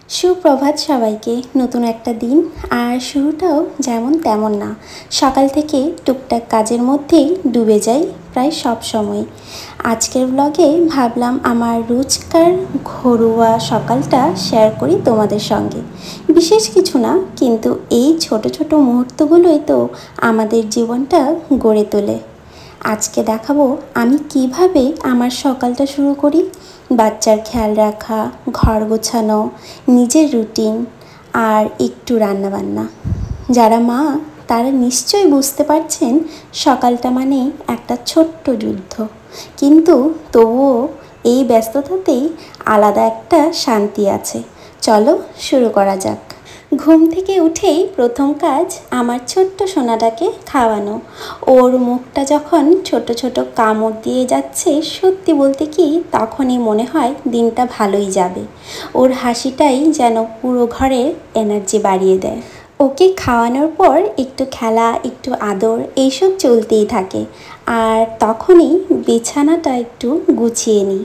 সুপ্রভাত সবাইকে। নতুন একটা দিন, আর শুরুটাও যেমন তেমন না। সকাল থেকে টুকটাক কাজের মধ্যেই ডুবে যাই প্রায় সব সময়। আজকের ব্লগে ভাবলাম আমার রোজকার ঘরোয়া সকালটা শেয়ার করি তোমাদের সঙ্গে। বিশেষ কিছু না, কিন্তু এই ছোট ছোট মুহূর্তগুলোই তো আমাদের জীবনটা গড়ে তোলে। আজকে দেখাবো আমি কিভাবে আমার সকালটা শুরু করি। বাচ্চার খেয়াল রাখা, ঘর গোছানো, নিজের রুটিন আর একটু রান্নাবান্না। যারা মা তারা নিশ্চয়ই বুঝতে পারছেন সকালটা মানেই একটা ছোট্ট যুদ্ধ, কিন্তু তবুও এই ব্যস্ততাতেই আলাদা একটা শান্তি আছে। চলো শুরু করা যাক। ঘুম থেকে উঠেই প্রথম কাজ আমার ছোট্ট সোনাটাকে খাওয়ানো। ওর মুখটা যখন ছোট ছোট কামড় দিয়ে যাচ্ছে, সত্যি বলতে কি তখনই মনে হয় দিনটা ভালোই যাবে। ওর হাসিটাই যেন পুরো ঘরের এনার্জি বাড়িয়ে দেয়। ওকে খাওয়ানোর পর একটু খেলা, একটু আদর এইসব চলতেই থাকে। আর তখনই বিছানাটা একটু গুছিয়ে নিই।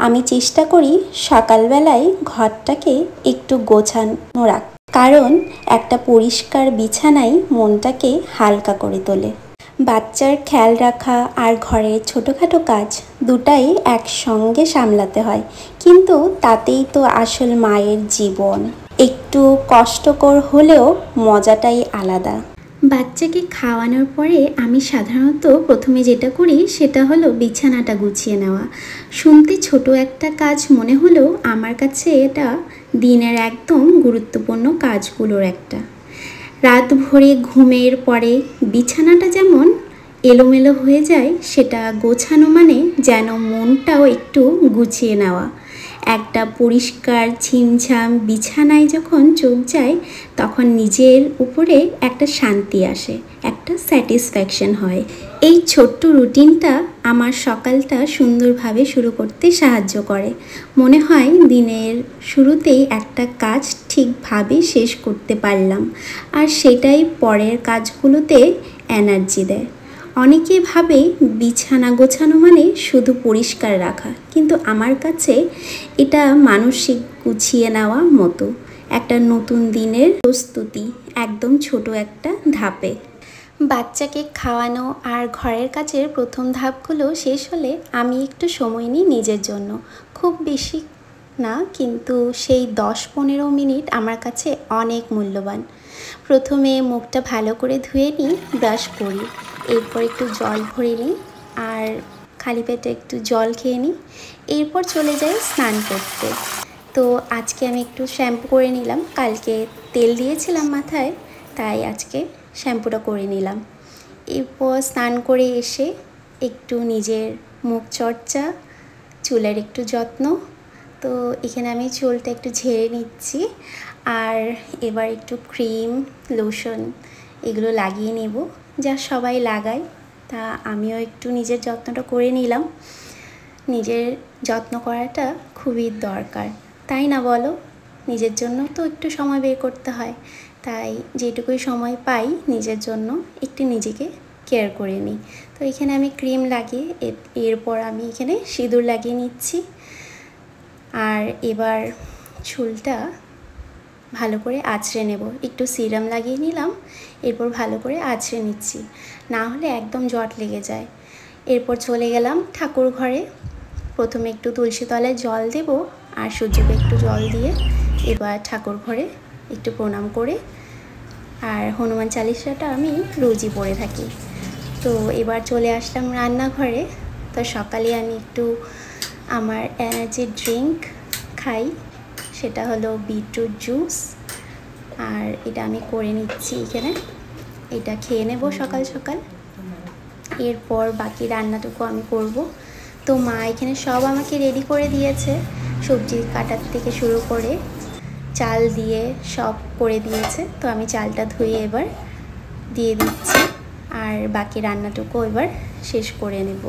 আমি চেষ্টা করি সকালবেলায় ঘরটাকে একটু গোছানো রাখ, কারণ একটা পরিষ্কার বিছানাই মনটাকে হালকা করে তোলে। বাচ্চার খেয়াল রাখা আর ঘরের ছোটোখাটো কাজ দুটাই একসঙ্গে সামলাতে হয়, কিন্তু তাতেই তো আসল মায়ের জীবন। একটু কষ্টকর হলেও মজাটাই আলাদা। বাচ্চাকে খাওয়ানোর পরে আমি সাধারণত প্রথমে যেটা করি সেটা হলো বিছানাটা গুছিয়ে নেওয়া। শুনতে ছোট একটা কাজ মনে হলেও আমার কাছে এটা দিনের একদম গুরুত্বপূর্ণ কাজগুলোর একটা। রাত ভরে ঘুমের পরে বিছানাটা যেমন এলোমেলো হয়ে যায়, সেটা গোছানো মানে যেন মনটাও একটু গুছিয়ে নেওয়া। একটা পরিষ্কার ছিমছাম বিছানায় যখন চোখ যায়, তখন নিজের উপরে একটা শান্তি আসে, একটা স্যাটিসফ্যাকশন হয়। এই ছোট্ট রুটিনটা আমার সকালটা সুন্দরভাবে শুরু করতে সাহায্য করে। মনে হয় দিনের শুরুতেই একটা কাজ ঠিকভাবে শেষ করতে পারলাম, আর সেটাই পরের কাজগুলোতে এনার্জি দেয়। অনেকে ভাবে বিছানা গোছানো মানে শুধু পরিষ্কার রাখা, কিন্তু আমার কাছে এটা মানসিক গুছিয়ে নেওয়ার মতো একটা নতুন দিনের প্রস্তুতি, একদম ছোট একটা ধাপে। বাচ্চাকে খাওয়ানো আর ঘরের কাজের প্রথম ধাপগুলো শেষ হলে আমি একটু সময় নিই নিজের জন্য। খুব বেশি না, কিন্তু সেই 10-15 মিনিট আমার কাছে অনেক মূল্যবান। প্রথমে মুখটা ভালো করে ধুয়ে নিই, ব্রাশ করি, এরপর একটু জল ভরে নিই আর খালি পেটে একটু জল খেয়ে নিই। এরপর চলে যাই স্নান করতে। তো আজকে আমি একটু শ্যাম্পু করে নিলাম, কালকে তেল দিয়েছিলাম মাথায়, তাই আজকে শ্যাম্পুটা করে নিলাম। এরপর স্নান করে এসে একটু নিজের মুখ চর্চা, চুলের একটু যত্ন। তো এখানে আমি চুলটা একটু ঝেড়ে নিচ্ছি, আর এবার একটু ক্রিম, লোশন এগুলো লাগিয়ে নেব, যা সবাই লাগায়। তা আমিও একটু নিজের যত্নটা করে নিলাম। নিজের যত্ন করাটা খুবই দরকার, তাই না বলো? নিজের জন্য তো একটু সময় বের করতে হয়, তাই যেটুকুই সময় পাই নিজের জন্য একটু নিজেকে কেয়ার করে নিই। তো এখানে আমি ক্রিম লাগিয়ে এরপর আমি এখানে সিঁদুর লাগিয়ে নিচ্ছি। আর এবার চুলটা ভালো করে আঁচড়ে নেব, একটু সিরাম লাগিয়ে নিলাম, এরপর ভালো করে আঁচড়ে নিচ্ছি, না হলে একদম জট লেগে যায়। এরপর চলে গেলাম ঠাকুর ঘরে। প্রথমে একটু তুলসী তলায় জল দেব, আর সূর্যকে একটু জল দিয়ে এবার ঠাকুর ঘরে একটু প্রণাম করে, আর হনুমান চালিসাটা আমি রোজই পড়ে থাকি। তো এবার চলে আসলাম রান্নাঘরে। তো সকালে আমি একটু আমার এনার্জি ড্রিঙ্ক খাই, সেটা হলো বিটরুট জুস, আর এটা আমি করে নিচ্ছি এখানে। এটা খেয়ে নেব সকাল সকাল, এরপর বাকি রান্নাটুকু আমি করব। তো মা এখানে সব আমাকে রেডি করে দিয়েছে, সবজি কাটার থেকে শুরু করে চাল দিয়ে সব করে দিয়েছে। তো আমি চালটা ধুয়ে এবার দিয়ে দিচ্ছি, আর বাকি রান্নাটুকু এবার শেষ করে নেব।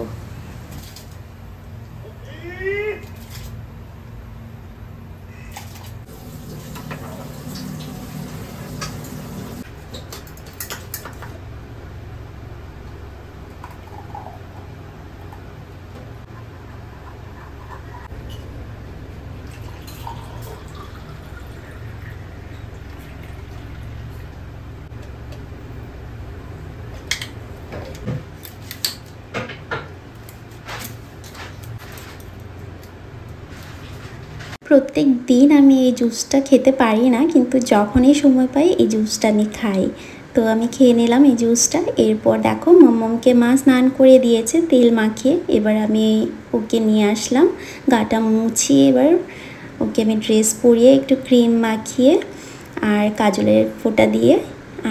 প্রত্যেক দিন আমি এই জুসটা খেতে পারি না, কিন্তু যখনই সময় পাই এই জুসটা আমি খাই। তো আমি খেয়ে নিলাম এই জুসটা। এরপর দেখো মম্মমকে মা স্নান করে দিয়েছে তেল মাখিয়ে। এবার আমি ওকে নিয়ে আসলাম, গাটা মুছিয়ে এবার ওকে আমি ড্রেস পরিয়ে একটু ক্রিম মাখিয়ে আর কাজলের ফোঁটা দিয়ে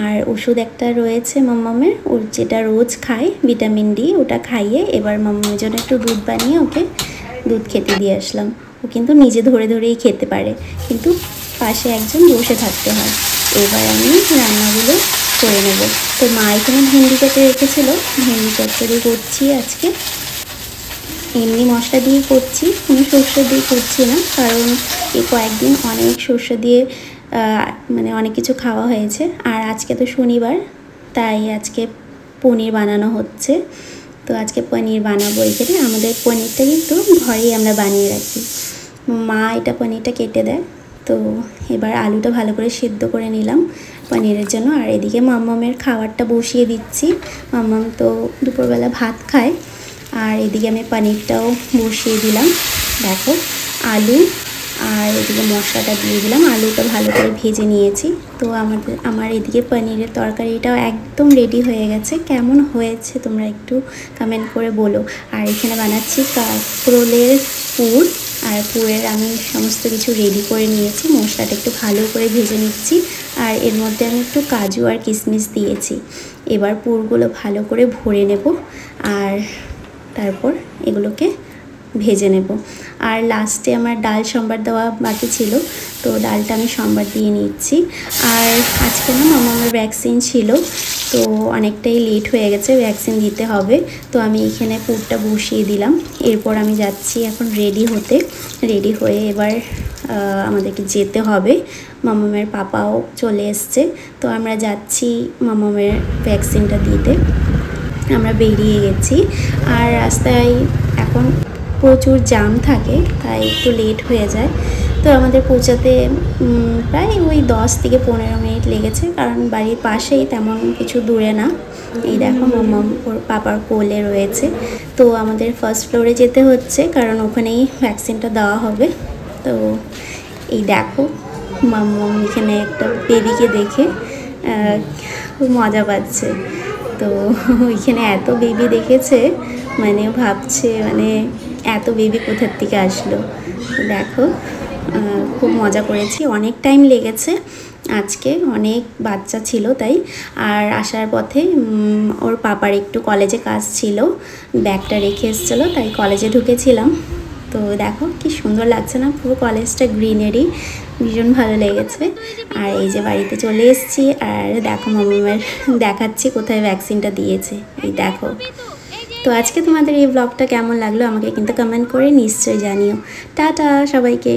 আর ওষুধ একটা রয়েছে মম্মমের, ওর যেটা রোজ খায় ভিটামিন ডি, ওটা খাইয়ে এবার মম্মমের জন্য একটু দুধ বানিয়ে ওকে দুধ খেতে দিয়ে আসলাম। ও কিন্তু নিজে ধরে ধরেই খেতে পারে, কিন্তু পাশে একজন বসে থাকতে হয়। এবার আমি রান্নাগুলো করে নেব। তো মা এখানে ভেন্ডি কেটে রেখেছিলো, ভেন্ডি চচ্চড়ি করছি আজকে। এমনি মশলা দিয়ে করছি, কোনো সর্ষ দিয়ে করছি না, কারণ এই কয়েকদিন অনেক সর্ষ দিয়ে মানে অনেক কিছু খাওয়া হয়েছে। আর আজকে তো শনিবার, তাই আজকে পনির বানানো হচ্ছে। তো আজকে পনির বানাবো। এখানে আমাদের পনিরটা কিন্তু ঘরেই আমরা বানিয়ে রাখি, মা এটা পনিরটা কেটে দেয়। তো এবার আলুটা ভালো করে সেদ্ধ করে নিলাম পনিরের জন্য। আর এদিকে মাম্মামের খাবারটা বসিয়ে দিচ্ছি। মাম্মাম তো দুপুরবেলা ভাত খায়। আর এদিকে আমি পনিরটাও বসিয়ে দিলাম। দেখো আলু আর এদিকে মশলাটা দিয়ে দিলাম, আলুটা ভালো করে ভেজে নিয়েছি। তো আমার এদিকে পনিরের তরকারিটাও একদম রেডি হয়ে গেছে। কেমন হয়েছে তোমরা একটু কমেন্ট করে বলো। আর এখানে বানাচ্ছি কাঁকরোলের পুর, আর পুরের আমি সমস্ত কিছু রেডি করে নিয়েছি। মশলাটা একটু ভালো করে ভেজে নিচ্ছি, আর এর মধ্যে আমি একটু কাজু আর কিশমিশ দিয়েছি। এবার পুরগুলো ভালো করে ভরে নেব, আর তারপর এগুলোকে ভেজে নেব। আর লাস্টে আমার ডাল সম্বার দেওয়া বাকি ছিল, তো ডালটা আমি সম্বার দিয়ে নিচ্ছি। আর আজকে না মামার ভ্যাকসিন ছিল, তো অনেকটাই লেট হয়ে গেছে, ভ্যাকসিন দিতে হবে। তো আমি এখানে পুরটা বসিয়ে দিলাম। এরপর আমি যাচ্ছি এখন রেডি হতে। রেডি হয়ে এবার আমাদেরকে যেতে হবে। মামামের পাপাও চলে এসছে, তো আমরা যাচ্ছি মামামের ভ্যাকসিনটা দিতে। আমরা বেরিয়ে গেছি। আর রাস্তায় এখন প্রচুর জ্যাম থাকে, তাই একটু লেট হয়ে যায়। তো আমাদের পৌঁছাতে প্রায় ওই 10 থেকে 15 মিনিট লেগেছে, কারণ বাড়ির পাশেই, তেমন কিছু দূরে না। এই দেখো মাম্মাম ওর পাপার কোলে রয়েছে। তো আমাদের ফার্স্ট ফ্লোরে যেতে হচ্ছে, কারণ ওখানেই ভ্যাকসিনটা দেওয়া হবে। তো এই দেখো মাম্মাম এখানে একটা বেবিকে দেখে খুব মজা পাচ্ছে। তো ওইখানে এত বেবি দেখেছে, মানে ভাবছে মানে এত বেবি কোথার থেকে আসলো। দেখো খুব মজা করেছি, অনেক টাইম লেগেছে আজকে, অনেক বাচ্চা ছিল তাই। আর আসার পথে ওর পাপার একটু কলেজে কাজ ছিল, ব্যাগটা রেখে এসেছিলো, তাই কলেজে ঢুকেছিলাম। তো দেখো কি সুন্দর লাগছে না, পুরো কলেজটা গ্রিনারি, ভীষণ ভালো লেগেছে। আর এই যে বাড়িতে চলে এসেছি, আর দেখো মামামের দেখাচ্ছি কোথায় ভ্যাকসিনটা দিয়েছে, এই দেখো। তো আজকে তোমাদের এই ব্লগটা কেমন লাগলো আমাকে কিন্তু কমেন্ট করে নিশ্চয়ই জানিও। টাটা সবাইকে।